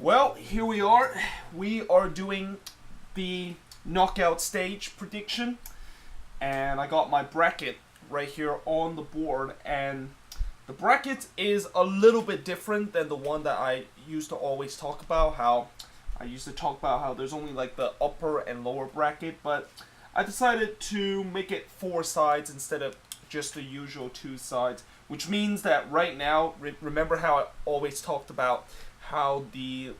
Well, here we are. We are doing the knockout stage prediction, and I got my bracket right here on the board, and the bracket is a little bit different than the one that I used to always talk about. How I used to talk about how there's only like the upper and lower bracket, but I decided to make it 4 sides instead of just the usual 2 sides, which means that right now, remember how I always talked about how the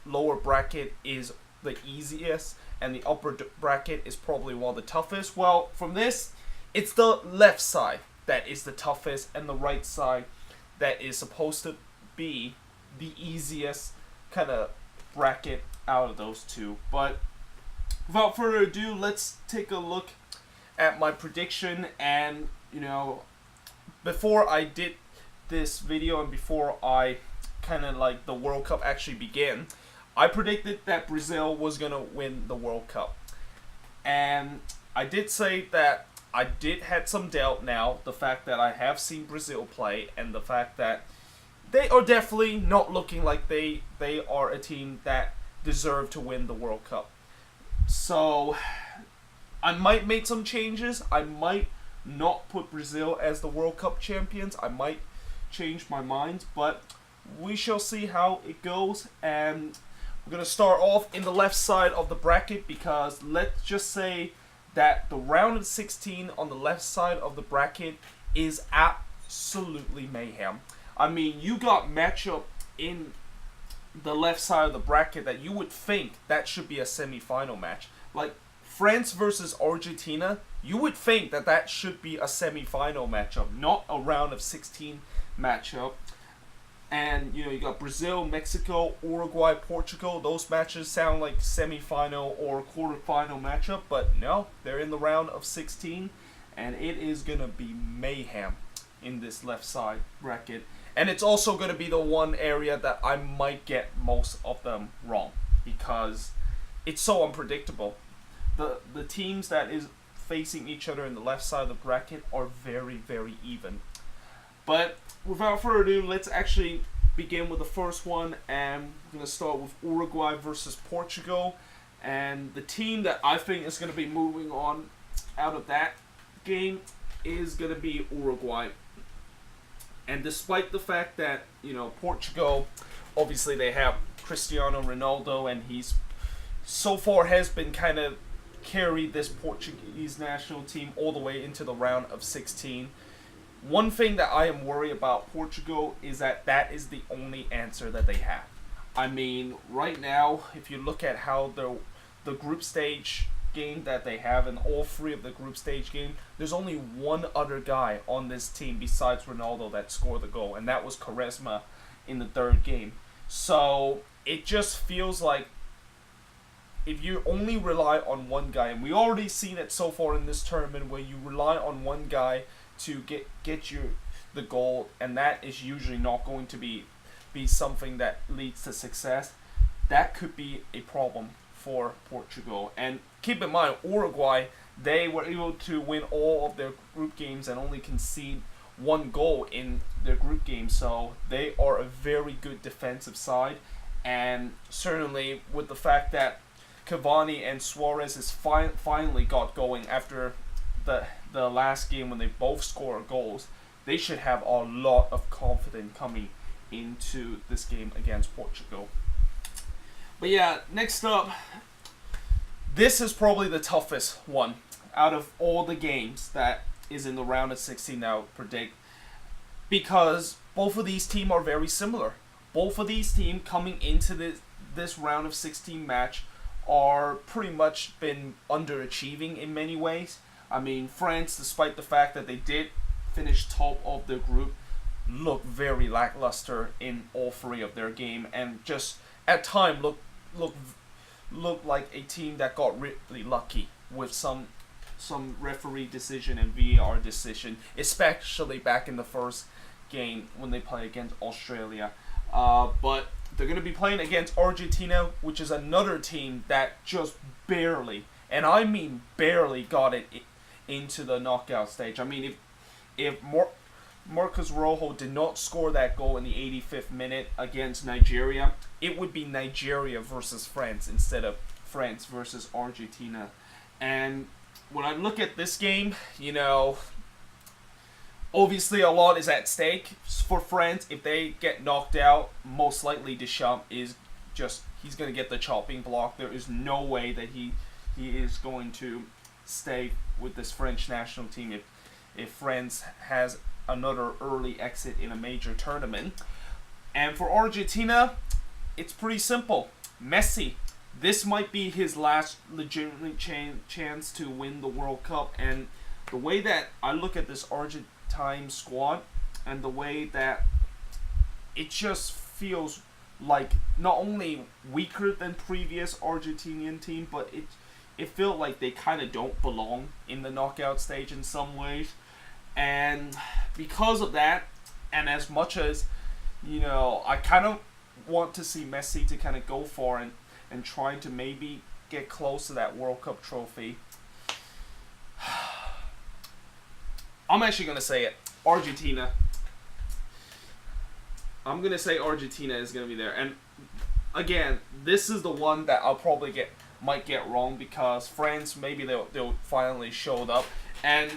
lower bracket is the easiest and the upper bracket is probably one of the toughest? Well, from this, it's the left side that is the toughest and the right side that is supposed to be the easiest kind of bracket out of those two. But without further ado, let's take a look at my prediction. And before I did this video and before I kind of like the World Cup actually began, I predicted that Brazil was going to win the World Cup. And I did say that I did had some doubt now, the fact that I have seen Brazil play and the fact that they are definitely not looking like they are a team that deserve to win the World Cup. So I might make some changes. I might not put Brazil as the World Cup champions. I might change my mind, but we shall see how it goes. And we're going to start off in the left side of the bracket, because let's just say that the round of 16 on the left side of the bracket is absolutely mayhem. I mean, you got matchup in the left side of the bracket that you would think that should be a semi-final match. Like France versus Argentina, you would think that that should be a semi-final matchup, not a round of 16 matchup. And you got Brazil, Mexico, Uruguay, Portugal. Those matches sound like semi-final or quarter-final matchup, but no, they're in the round of 16, and it is gonna be mayhem in this left side bracket. And it's also gonna be the one area that I might get most of them wrong, because it's so unpredictable. The teams that is facing each other in the left side of the bracket are very, very even. But without further ado, let's actually begin with the first one, and we're going to start with Uruguay versus Portugal. And the team that I think is going to be moving on out of that game is going to be Uruguay. And despite the fact that, Portugal, obviously they have Cristiano Ronaldo, and he's so far has been kind of carried this Portuguese national team all the way into the round of 16. One thing that I am worried about Portugal is that that is the only answer that they have. I mean, right now, if you look at how the group stage game that they have, in all 3 of the group stage game, there's only one other guy on this team besides Ronaldo that scored the goal, and that was Quaresma in the 3rd game. So it just feels like if you only rely on one guy, and we already seen it so far in this tournament where you rely on one guy to get you the goal, and that is usually not going to be something that leads to success, that could be a problem for Portugal. And keep in mind, Uruguay, they were able to win all of their group games and only concede 1 goal in their group game, so they are a very good defensive side. And certainly with the fact that Cavani and Suarez is finally got going after the last game when they both scored goals, they should have a lot of confidence coming into this game against Portugal. But yeah, next up, this is probably the toughest one out of all the games that is in the round of 16 now predict, because both of these teams are very similar. Both of these teams coming into this round of 16 match are pretty much been underachieving in many ways. I mean, France, despite the fact that they did finish top of their group, looked very lackluster in all 3 of their game, and just at time looked like a team that got really lucky with some referee decision and VAR decision, especially back in the first game when they play against Australia. But they're going to be playing against Argentina, which is another team that just barely, and I mean barely, got it into the knockout stage. I mean, if Marcos Rojo did not score that goal in the 85th minute against Nigeria, it would be Nigeria versus France instead of France versus Argentina. And when I look at this game, obviously a lot is at stake for France. If they get knocked out, most likely Deschamps he's going to get the chopping block. There is no way that he is going to stay with this French national team if France has another early exit in a major tournament. And for Argentina, it's pretty simple. Messi, this might be his last legitimate chance to win the World Cup. And the way that I look at this Argentine squad and the way that it just feels like not only weaker than previous Argentinian team, but it felt like they kind of don't belong in the knockout stage in some ways. And because of that, and as much as, I kind of want to see Messi to kind of go for and try to maybe get close to that World Cup trophy, I'm actually going to say it. Argentina. I'm going to say Argentina is going to be there. And again, this is the one that I'll probably might get wrong because France, maybe they'll finally showed up. And,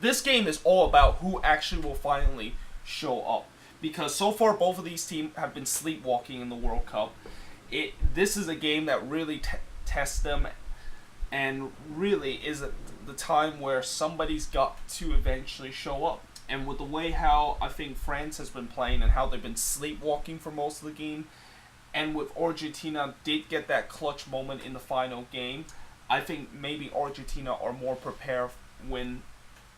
this game is all about who actually will finally show up. Because so far, both of these teams have been sleepwalking in the World Cup. This is a game that really tests them and really is the time where somebody's got to eventually show up. And with the way how I think France has been playing and how they've been sleepwalking for most of the game, and with Argentina did get that clutch moment in the final game, I think maybe Argentina are more prepared when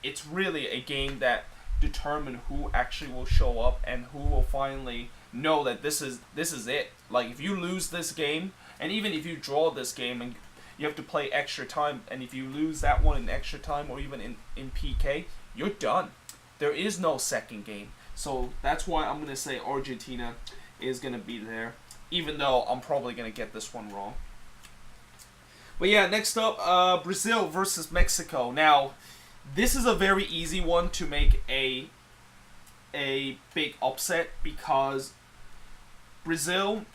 it's really a game that determine who actually will show up and who will finally know that this is it. Like, if you lose this game, and even if you draw this game and you have to play extra time, and if you lose that one in extra time or even in PK, you're done. There is no second game. So that's why I'm going to say Argentina is going to be there, even though I'm probably going to get this one wrong. But yeah, next up, Brazil versus Mexico. Now, this is a very easy one to make a big upset because Brazil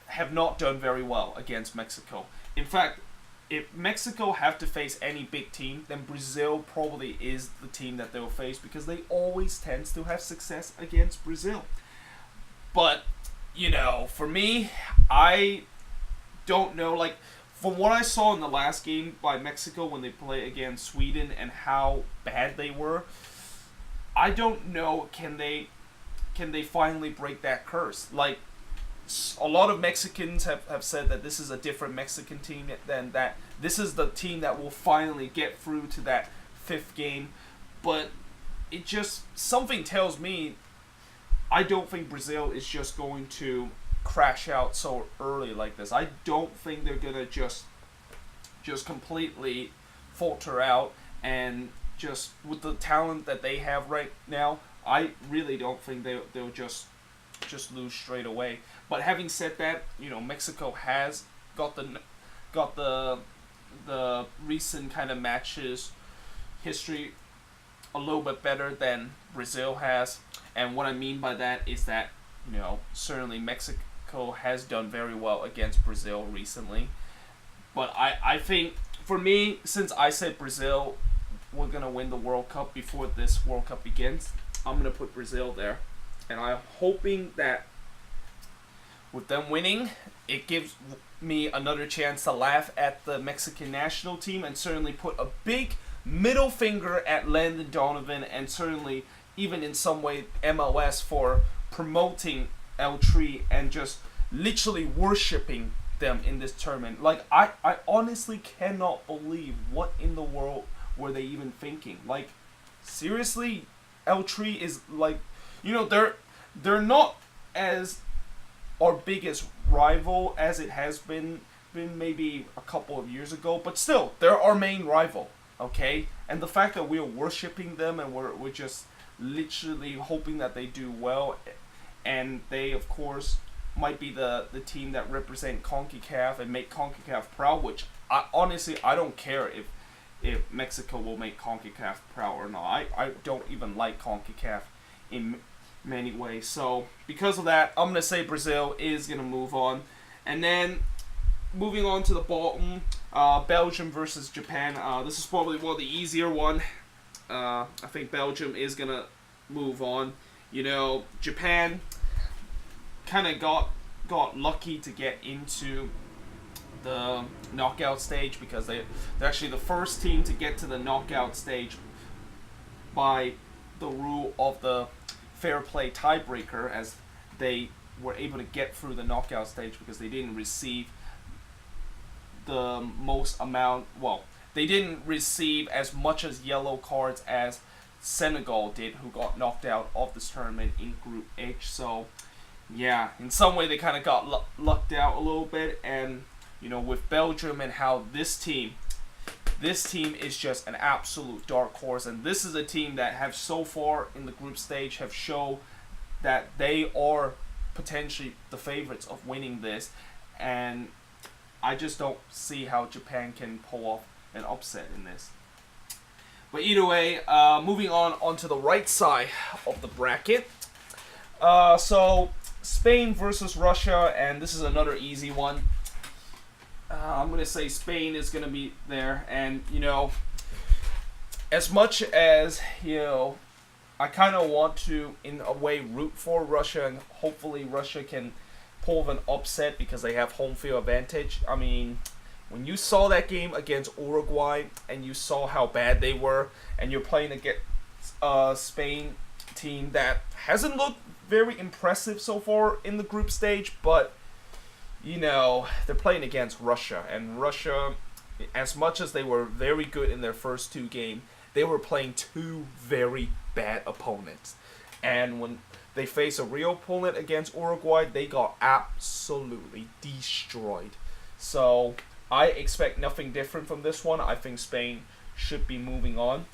have not done very well against Mexico. In fact, if Mexico have to face any big team, then Brazil probably is the team that they'll face because they always tend to have success against Brazil. But, for me, I don't know, like, from what I saw in the last game by Mexico when they play against Sweden and how bad they were, I don't know, can they finally break that curse? Like, a lot of Mexicans have said that this is a different Mexican team than that. This is the team that will finally get through to that fifth game. But it just, something tells me I don't think Brazil is just going to crash out so early like this. I don't think they're going to just completely falter out, and just with the talent that they have right now, I really don't think they'll just lose straight away. But having said that, Mexico has got the recent kind of matches history a little bit better than Brazil has. And what I mean by that is that, certainly Mexico has done very well against Brazil recently. But I think, for me, since I said Brazil were going to win the World Cup before this World Cup begins, I'm going to put Brazil there. And I'm hoping that with them winning, it gives me another chance to laugh at the Mexican national team and certainly put a big middle finger at Landon Donovan and certainly even in some way MLS for promoting El Tri and just literally worshipping them in this tournament. Like, I honestly cannot believe what in the world were they even thinking. Like, seriously, El Tri is like, they're not as our biggest rival as it has been maybe a couple of years ago, but still, they're our main rival, okay? And the fact that we're worshipping them and we're just literally hoping that they do well, and they, of course, might be the team that represent CONCACAF and make CONCACAF proud, which I honestly don't care if Mexico will make CONCACAF proud or not. I don't even like CONCACAF in many ways. So because of that, I'm gonna say Brazil is gonna move on, and then moving on to the bottom, Belgium versus Japan. This is probably one of the easier one. I think Belgium is gonna move on. You know, Japan kind of got lucky to get into the knockout stage because they're actually the first team to get to the knockout stage by the rule of the fair play tiebreaker, as they were able to get through the knockout stage because they didn't receive the most amount. Well, they didn't receive as much as yellow cards as Senegal did, who got knocked out of this tournament in Group H. So yeah, in some way they kind of got lucked out a little bit. And you know, with Belgium and how this team is just an absolute dark horse, and this is a team that have so far in the group stage have shown that they are potentially the favorites of winning this, and I just don't see how Japan can pull off an upset in this. But either way, moving on onto the right side of the bracket. So Spain versus Russia, and this is another easy one. I'm going to say Spain is going to be there, and you know, as much as, you know, I kind of want to in a way root for Russia, and hopefully Russia can pull an upset because they have home field advantage. I mean, when you saw that game against Uruguay and you saw how bad they were, and you're playing against a Spain team that hasn't looked very impressive so far in the group stage, but you know, they're playing against Russia, and Russia, as much as they were very good in their first two games, they were playing two very bad opponents. And when they face a real opponent against Uruguay, they got absolutely destroyed. So I expect nothing different from this one. I think Spain should be moving on.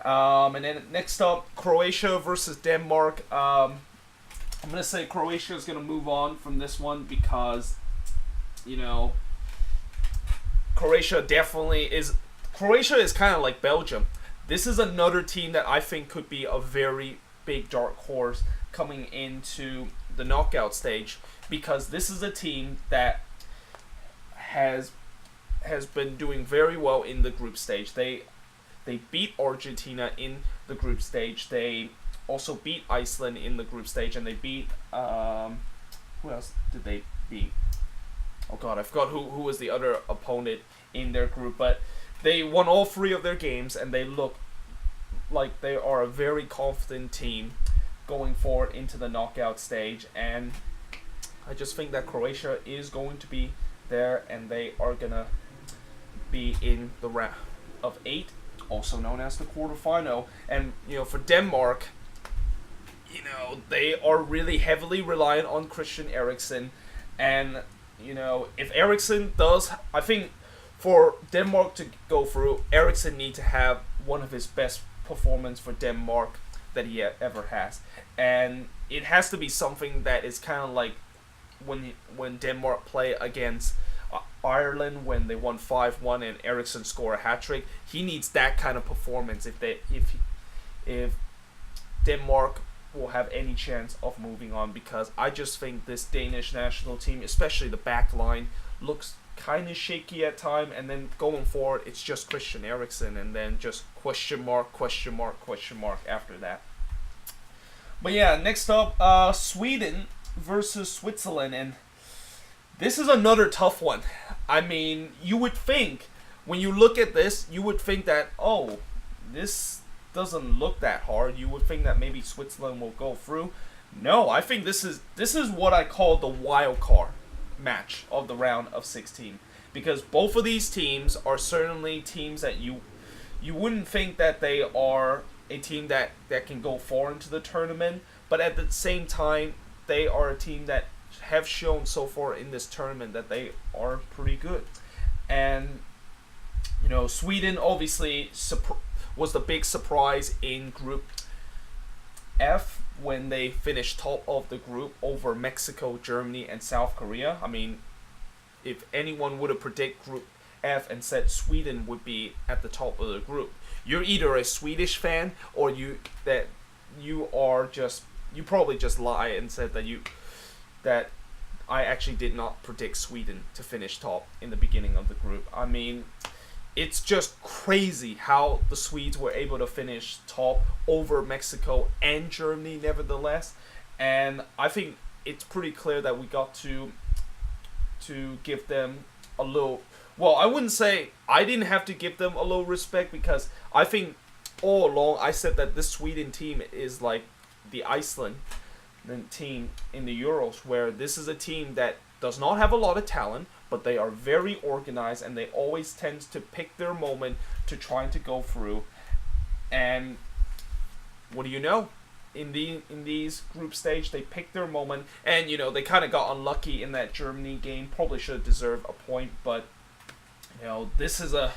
And then next up, Croatia versus Denmark. I'm going to say Croatia is going to move on from this one because, you know, Croatia is kind of like Belgium. This is another team that I think could be a very big dark horse coming into the knockout stage, because this is a team that has been doing very well in the group stage. They beat Argentina in the group stage. They also beat Iceland in the group stage, and they beat who else did they beat? Oh god, I forgot who was the other opponent in their group, but they won all three of their games, and they look like they are a very confident team going forward into the knockout stage. And I just think that Croatia is going to be there, and they are gonna be in the round of 8, also known as the quarterfinal. And you know, for Denmark, you know, they are really heavily reliant on Christian Eriksen, and you know, if Eriksen does, I think for Denmark to go through, Eriksen need to have one of his best performance for Denmark that he ever has, and it has to be something that is kind of like when Denmark play against Ireland when they won 5-1 and Eriksen scored a hat-trick. He needs that kind of performance if Denmark will have any chance of moving on, because I just think this Danish national team, especially the back line, looks kind of shaky at time, and then going forward it's just Christian Eriksen, and then just question mark after that. But yeah, next up, Sweden versus Switzerland, and this is another tough one. I mean, you would think, when you look at this, you would think that, oh, this doesn't look that hard. You would think that maybe Switzerland will go through. No, I think this is what I call the wild card match of the round of 16, because both of these teams are certainly teams that you wouldn't think that they are a team that can go far into the tournament, but at the same time they are a team that have shown so far in this tournament that they are pretty good. And you know, Sweden obviously was the big surprise in Group F when they finished top of the group over Mexico, Germany, and South Korea. I mean, if anyone would have predicted Group F and said Sweden would be at the top of the group. You're either a Swedish fan or you probably just lie and said that I actually did not predict Sweden to finish top in the beginning of the group. I mean, it's just crazy how the Swedes were able to finish top over Mexico and Germany nevertheless. And I think it's pretty clear that we got to give them a little... Well, I wouldn't say I didn't have to give them a little respect, because I think all along I said that this Sweden team is like the Iceland team in the Euros, where this is a team that does not have a lot of talent, but they are very organized and they always tend to pick their moment to trying to go through. And what do you know? In these group stage, they picked their moment, and they kind of got unlucky in that Germany game. Probably should have deserved a point, but this is a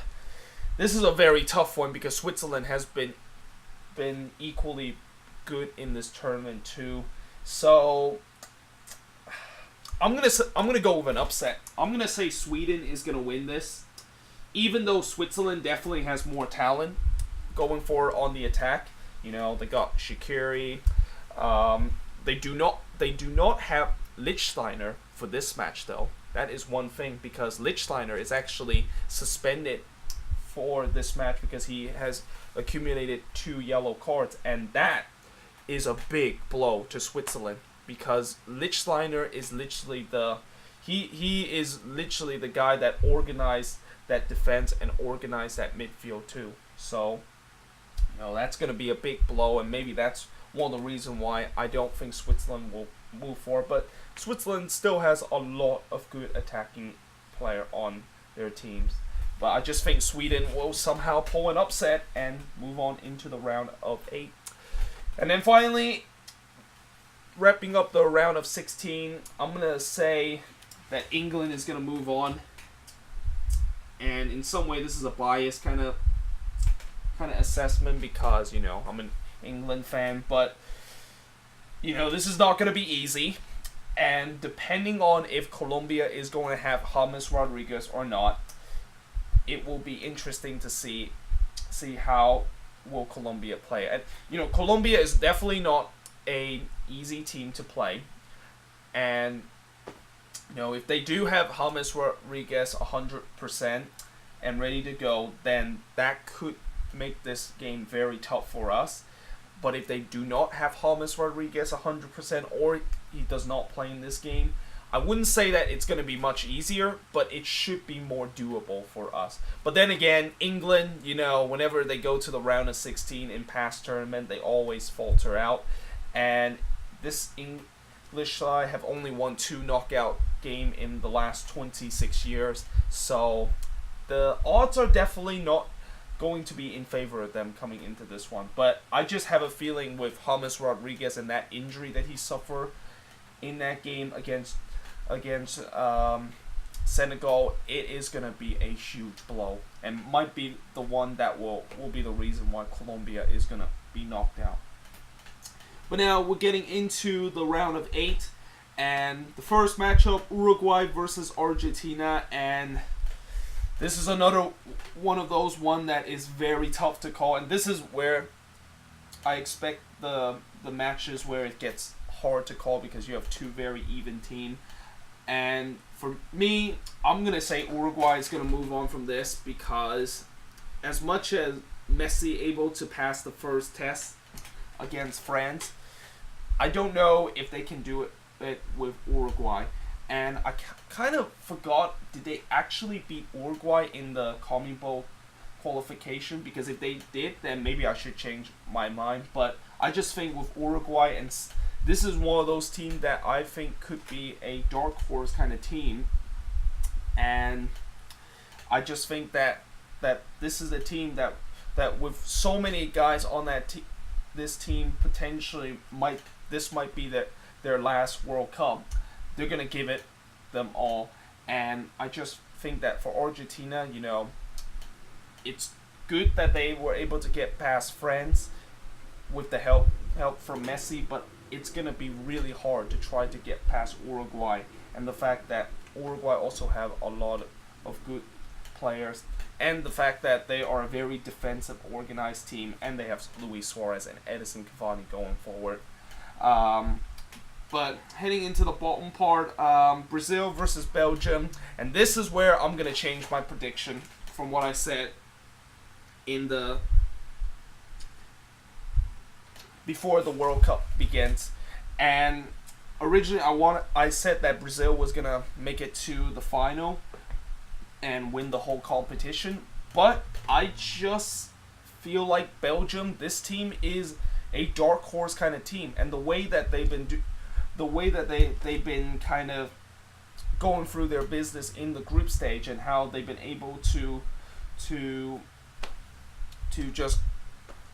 very tough one, because Switzerland has been equally good in this tournament too. So I'm gonna go with an upset. I'm gonna say Sweden is gonna win this, even though Switzerland definitely has more talent going forward on the attack. They got Shaqiri. They do not have Lichtsteiner for this match though. That is one thing, because Lichtsteiner is actually suspended for this match because he has accumulated 2 yellow cards, and that is a big blow to Switzerland, because Lichtsteiner is literally he is literally the guy that organized that defense and organized that midfield too. So that's going to be a big blow, and maybe that's one of the reasons why I don't think Switzerland will move forward. But Switzerland still has a lot of good attacking player on their teams. But I just think Sweden will somehow pull an upset and move on into the round of 8. And then finally, wrapping up the round of 16, I'm going to say that England is going to move on. And in some way, this is a biased kind of assessment, because I'm an England fan, but this is not going to be easy, and depending on if Colombia is going to have James Rodriguez or not, it will be interesting to see how will Colombia play. And Colombia is definitely not a easy team to play, and if they do have James Rodriguez 100% and ready to go, then that could make this game very tough for us. But if they do not have James Rodriguez 100%, or he does not play in this game, I wouldn't say that it's going to be much easier, but it should be more doable for us. But then again, England, whenever they go to the round of 16 in past tournament, they always falter out. And this English side have only won 2 knockout game in the last 26 years. So the odds are definitely not going to be in favor of them coming into this one. But I just have a feeling with James Rodriguez and that injury that he suffered in that game against Senegal, it is going to be a huge blow, and might be the one that will be the reason why Colombia is going to be knocked out. But now we're getting into the round of 8, and the first matchup, Uruguay versus Argentina, and this is another one of those that is very tough to call, and this is where I expect the matches where it gets hard to call, because you have 2 very even teams. And for me, I'm going to say Uruguay is going to move on from this, because as much as Messi able to pass the first test against France, I don't know if they can do it with Uruguay. And I kind of forgot, did they actually beat Uruguay in the CONMEBOL qualification? Because if they did, then maybe I should change my mind. But I just think with Uruguay, and this is one of those teams that I think could be a dark horse kind of team. And I just think that this is a team that with so many guys on this team, potentially might be their last World Cup. They're going to give it them all. And I just think that for Argentina, it's good that they were able to get past France with the help from Messi, but it's going to be really hard to try to get past Uruguay. And the fact that Uruguay also have a lot of good players, and the fact that they are a very defensive, organized team, and they have Luis Suarez and Edison Cavani going forward. But heading into the bottom part, Brazil versus Belgium, and this is where I'm gonna change my prediction from what I said in the before the World Cup begins. And originally, I said that Brazil was gonna make it to the final and win the whole competition, but I just feel like Belgium, this team is a dark horse kind of team, and the way that they've been kind of going through their business in the group stage, and how they've been able to just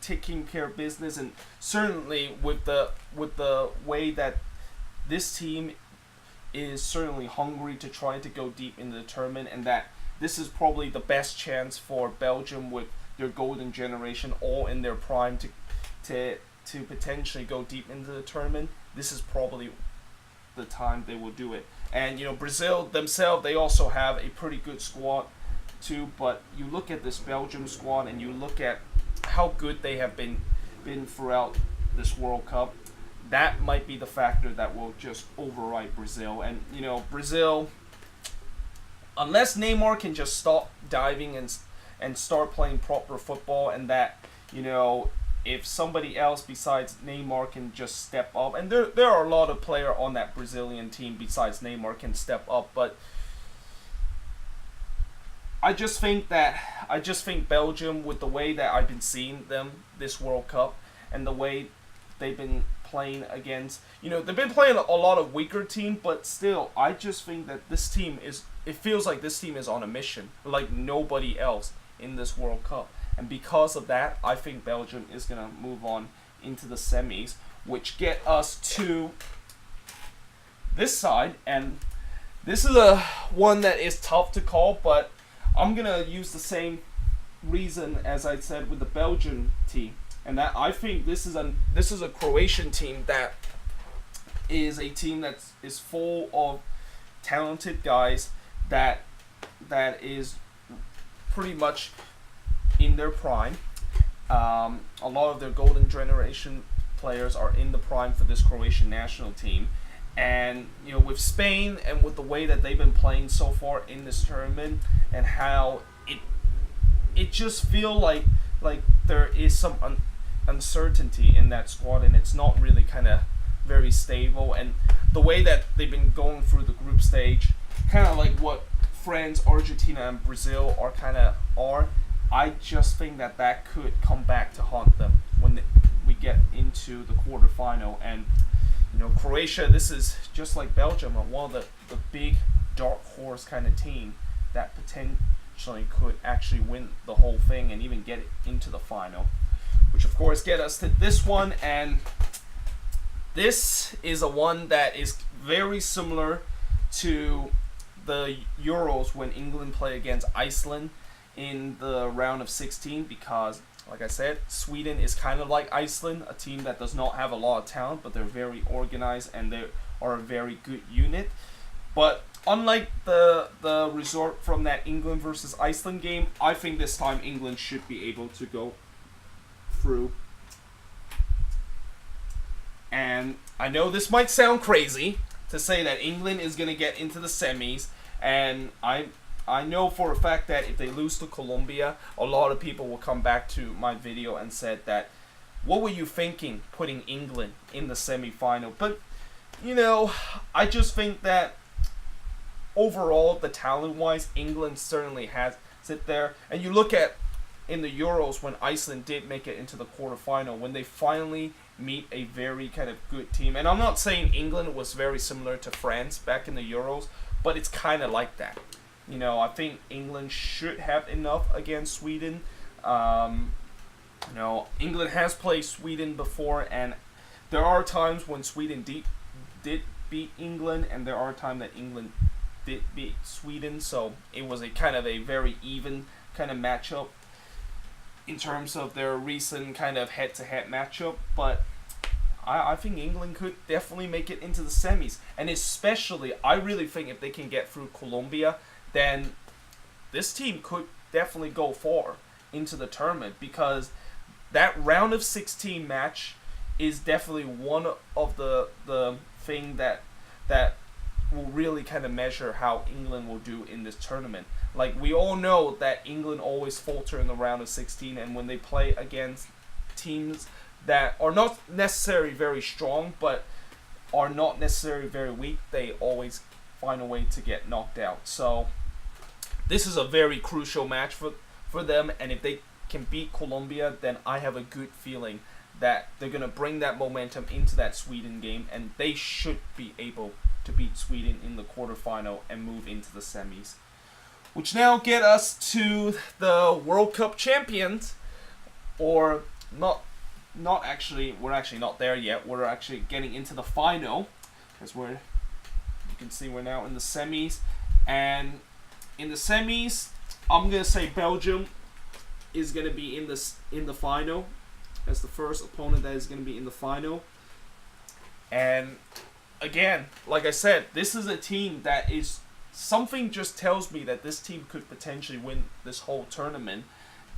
taking care of business, and certainly with the way that this team is certainly hungry to try to go deep in the tournament, and that this is probably the best chance for Belgium with their golden generation all in their prime to potentially go deep into the tournament. This is probably the time they will do it. And Brazil themselves, they also have a pretty good squad too, but you look at this Belgium squad and you look at how good they have been throughout this World Cup, that might be the factor that will just override Brazil. And Brazil, unless Neymar can just stop diving and start playing proper football, and that if somebody else besides Neymar can just step up, and there are a lot of players on that Brazilian team besides Neymar can step up, but I just think Belgium, with the way that I've been seeing them this World Cup and the way they've been playing against, they've been playing a lot of weaker team, but still, I just think that it feels like this team is on a mission, like nobody else in this World Cup. And because of that, I think Belgium is going to move on into the semis, which get us to this side. And this is a one that is tough to call, but I'm going to use the same reason as I said with the Belgian team. And that I think this is a Croatian team that is a team that is full of talented guys that is pretty much in their prime. A lot of their golden generation players are in the prime for this Croatian national team. And with Spain and with the way that they've been playing so far in this tournament, and how it just feel like there is some uncertainty in that squad, and it's not really kind of very stable. And the way that they've been going through the group stage, kind of like what France, Argentina, and Brazil are. I just think that could come back to haunt them when we get into the quarterfinal. And Croatia, this is just like Belgium, one of the big dark horse kind of team that potentially could actually win the whole thing and even get it into the final, which of course get us to this one. And this is a one that is very similar to the Euros when England play against Iceland in the round of 16, because like I said, Sweden is kind of like Iceland, a team that does not have a lot of talent, but they're very organized and they are a very good unit. But unlike the result from that England versus Iceland game, I think this time England should be able to go through. And I know this might sound crazy to say that England is going to get into the semis, and I know for a fact that if they lose to Colombia, a lot of people will come back to my video and said that, what were you thinking putting England in the semi-final? But, I just think that overall, the talent-wise, England certainly has it there. And you look at in the Euros when Iceland did make it into the quarterfinal, when they finally meet a very kind of good team. And I'm not saying England was very similar to France back in the Euros, but it's kind of like that. I think England should have enough against Sweden. England has played Sweden before, and there are times when Sweden did beat England, and there are times that England did beat Sweden. So it was a kind of a very even kind of matchup in terms of their recent kind of head-to-head matchup. But I think England could definitely make it into the semis. And especially, I really think if they can get through Colombia, then this team could definitely go far into the tournament, because that round of 16 match is definitely one of the thing that will really kind of measure how England will do in this tournament. Like, we all know that England always falter in the round of 16, and when they play against teams that are not necessarily very strong but are not necessarily very weak, they always find a way to get knocked out. So this is a very crucial match for them, and if they can beat Colombia, then I have a good feeling that they're going to bring that momentum into that Sweden game, and they should be able to beat Sweden in the quarterfinal and move into the semis. Which now get us to the World Cup champions, or not actually, we're actually not there yet. We're actually getting into the final, because you can see we're now in the semis, and in the semis, I'm gonna say Belgium is gonna be in the final as the first opponent that is gonna be in the final. And again, like I said, this is a team that is, something just tells me that this team could potentially win this whole tournament.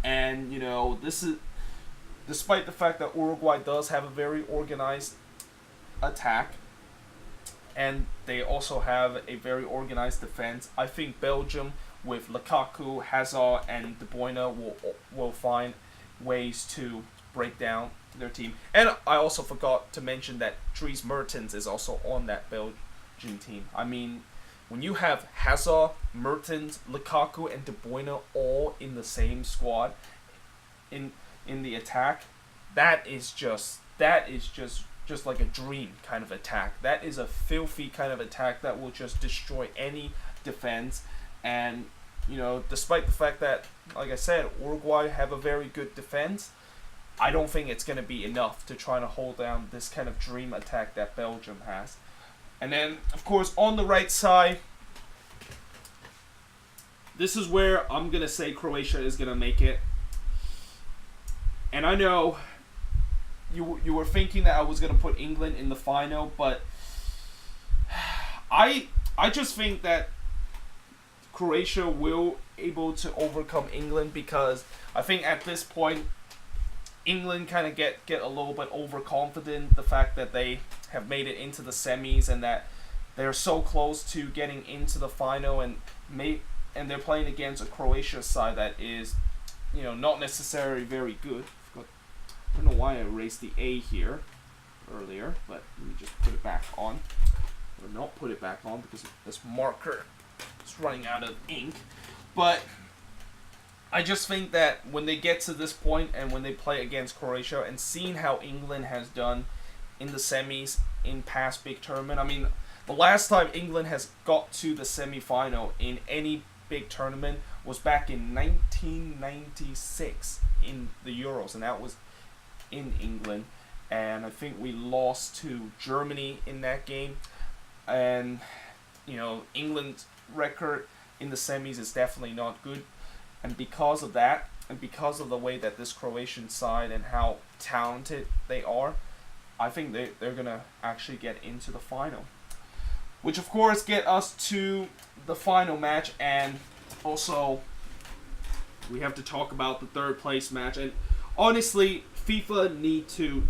And this is despite the fact that Uruguay does have a very organized attack, and they also have a very organized defense. I think Belgium, with Lukaku, Hazard, and De Bruyne, will find ways to break down their team. And I also forgot to mention that Dries Mertens is also on that Belgian team. I mean, when you have Hazard, Mertens, Lukaku, and De Bruyne all in the same squad in the attack, that is just like a dream kind of attack. That is a filthy kind of attack that will just destroy any defense. And despite the fact that, like I said, Uruguay have a very good defense, I don't think it's going to be enough to try to hold down this kind of dream attack that Belgium has. And then, of course, on the right side, this is where I'm going to say Croatia is going to make it. And I know you were thinking that I was going to put England in the final, but I just think that Croatia will able to overcome England, because I think at this point England kind of get a little bit overconfident, the fact that they have made it into the semis and that they're so close to getting into the final, and they're playing against a Croatia side that is not necessarily very good. I don't know why I erased the A here earlier, but let me just put it back on. Or not put it back on, because this marker is running out of ink. But I just think that when they get to this point and when they play against Croatia, and seeing how England has done in the semis in past big tournament, I mean, the last time England has got to the semi-final in any big tournament was back in 1996 in the Euros, and that was in England, and I think we lost to Germany in that game. And England's record in the semis is definitely not good, and because of that, and because of the way that this Croatian side and how talented they are, I think they're gonna actually get into the final, which of course get us to the final match. And also we have to talk about the third place match, and honestly, FIFA need to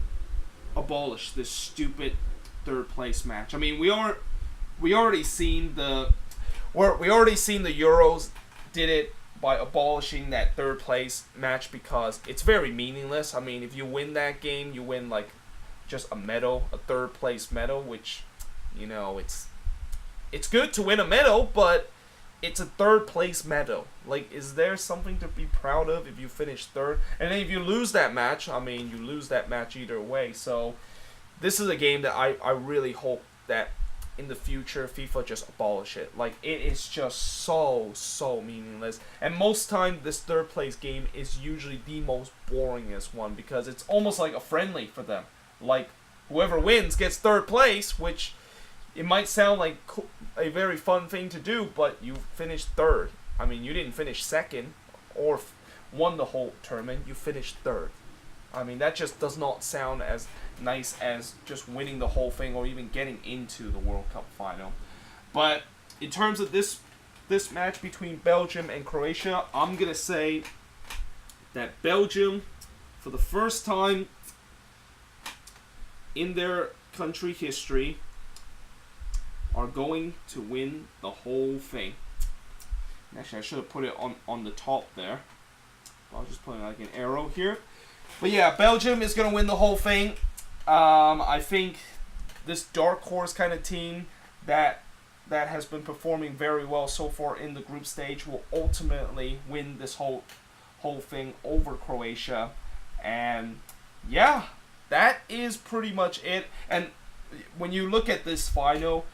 abolish this stupid third place match. I mean, we already seen the Euros did it by abolishing that third place match, because it's very meaningless. I mean, if you win that game, you win like just a medal, a third place medal, which it's good to win a medal, but it's a third place medal. Like, is there something to be proud of if you finish third? And then if you lose that match, I mean, you lose that match either way. So this is a game that I really hope that in the future FIFA just abolish it. Like, it is just so meaningless. And most time this third place game is usually the most boringest one, because it's almost like a friendly for them. Like, whoever wins gets third place, which it might sound like a very fun thing to do, but you finished third. I mean, you didn't finish second or won the whole tournament. You finished third. I mean, that just does not sound as nice as just winning the whole thing or even getting into the World Cup final. But in terms of this this match between Belgium and Croatia, I'm going to say that Belgium, for the first time in their country history, are going to win the whole thing. Actually, I should have put it on the top there. I'll just put like an arrow here. But yeah, Belgium is going to win the whole thing. I think this dark horse kind of team that has been performing very well so far in the group stage will ultimately win this whole thing over Croatia. And yeah, that is pretty much it. And when you look at this final,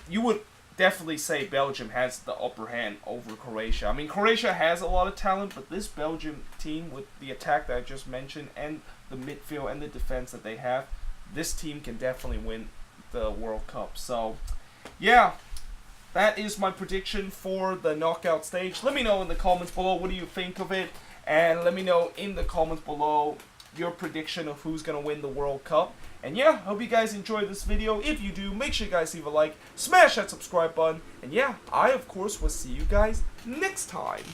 you would definitely say Belgium has the upper hand over Croatia. I mean, Croatia has a lot of talent, but this Belgium team, with the attack that I just mentioned and the midfield and the defense that they have, this team can definitely win the World Cup. So yeah, that is my prediction for the knockout stage. Let me know in the comments below what do you think of it, and let me know in the comments below your prediction of who's going to win the World Cup. And yeah, hope you guys enjoyed this video. If you do, make sure you guys leave a like, smash that subscribe button, and yeah, I of course will see you guys next time.